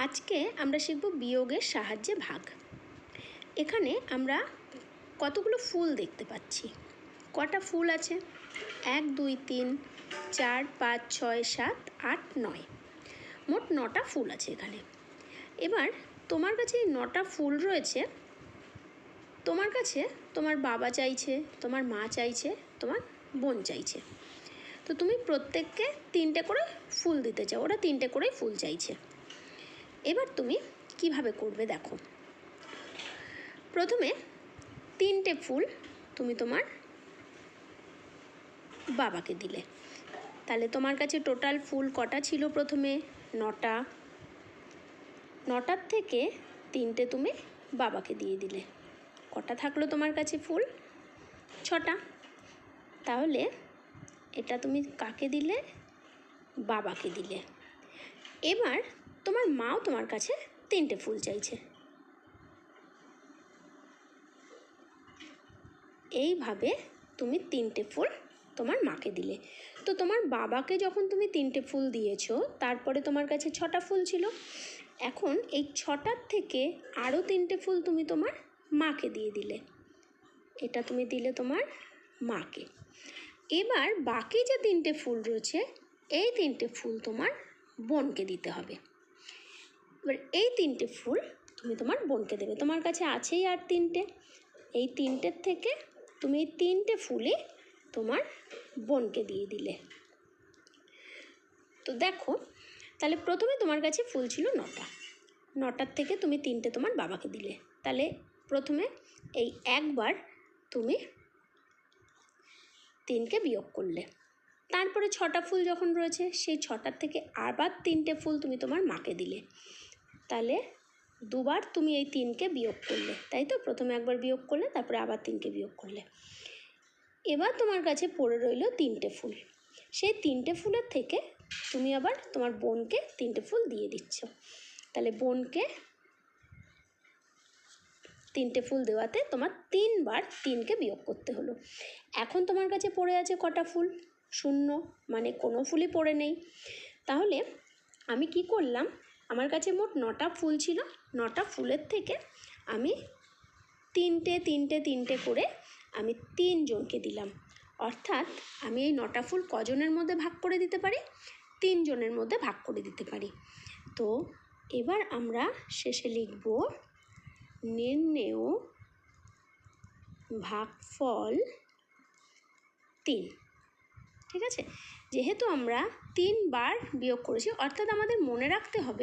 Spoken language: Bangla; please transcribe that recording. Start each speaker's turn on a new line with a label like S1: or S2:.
S1: আজকে আমরা শিখব বিয়োগের সাহায্যে ভাগ। এখানে আমরা কতগুলো ফুল দেখতে পাচ্ছি। কটা ফুল আছে? 1 2 3 4 5 6 7 8 9, মোট 9টা ফুল আছে এখানে। এবার তোমার কাছে এই 9টা ফুল রয়েছে। তোমার কাছে তোমার বাবা চাইছে, তোমার মা চাইছে, তোমার বোন চাইছে। তো তুমি প্রত্যেককে 3টে করে ফুল দিতে চাও, ওরা 3টে করেই ফুল চাইছে। এবার তুমি কিভাবে করবে দেখো। প্রথমে 3টে ফুল তুমি তোমার বাবাকে দিলে, তাহলে তোমার কাছে টোটাল ফুল কটা ছিল? প্রথমে 9টা। 9টার থেকে 3টে তুমি বাবাকে দিয়ে দিলে, কটা থাকলো তোমার কাছে ফুল? 6টা। তাহলে এটা তুমি কাকে দিলে? বাবাকে দিলে। এবার তোমার মাও তোমার কাছে 3টে ফুল চাইছে। এইভাবে তুমি 3টে ফুল তোমার মাকে দিলে। তো তোমার বাবাকে যখন তুমি 3টে ফুল দিয়েছো, তারপরে তোমার কাছে 6টা ফুল ছিল। এখন এই 6টার থেকে আরও 3টে ফুল তুমি তোমার মাকে দিয়ে দিলে, এটা তুমি দিলে তোমার মাকে। এবার বাকি যে 3টে ফুল রয়েছে, এই 3টে ফুল তোমার বোনকে দিতে হবে। এবার এই 3টে ফুল তুমি তোমার বোনকে দেবে। তোমার কাছে আছেই আর 3টে, এই 3টের থেকে তুমি এই 3টে ফুলই তোমার বোনকে দিয়ে দিলে। তো দেখো, তাহলে প্রথমে তোমার কাছে ফুল ছিল 9টা। 9টার থেকে তুমি 3টে তোমার বাবাকে দিলে, তাহলে প্রথমে এই একবার তুমি 3কে বিয়োগ করলে। তারপরে 6টা ফুল যখন রয়েছে, সেই 6টার থেকে আবার 3টে ফুল তুমি তোমার মাকে দিলে, তাহলে দুবার তুমি এই 3কে বিয়োগ করলে, তাই তো? প্রথমে একবার বিয়োগ করলে, তারপরে আবার 3কে বিয়োগ করলে। এবার তোমার কাছে পড়ে রইল 3টে ফুল। সেই 3টে ফুলের থেকে তুমি আবার তোমার বোনকে 3টে ফুল দিয়ে দিচ্ছ, তাহলে বোনকে 3টে ফুল দেওয়াতে তোমার 3বার 3কে বিয়োগ করতে হলো। এখন তোমার কাছে পড়ে আছে কটা ফুল? 0, মানে কোনো ফুলই পড়ে নেই। তাহলে আমি কি করলাম, আমার কাছে মোট 9টা ফুল ছিল। 9টা ফুলের থেকে আমি 3টে করে আমি 3 জনকে দিলাম। অর্থাৎ আমি এই 9টা ফুল কজনের মধ্যে ভাগ করে দিতে পারি? 3 জনের মধ্যে ভাগ করে দিতে পারি। তো এবার আমরা শেষে লিখব নির্ণেয় ভাগফল 3। ঠিক আছে? যেহেতু আমরা 3বার বিয়োগ করেছি, অর্থাৎ আমাদের মনে রাখতে হবে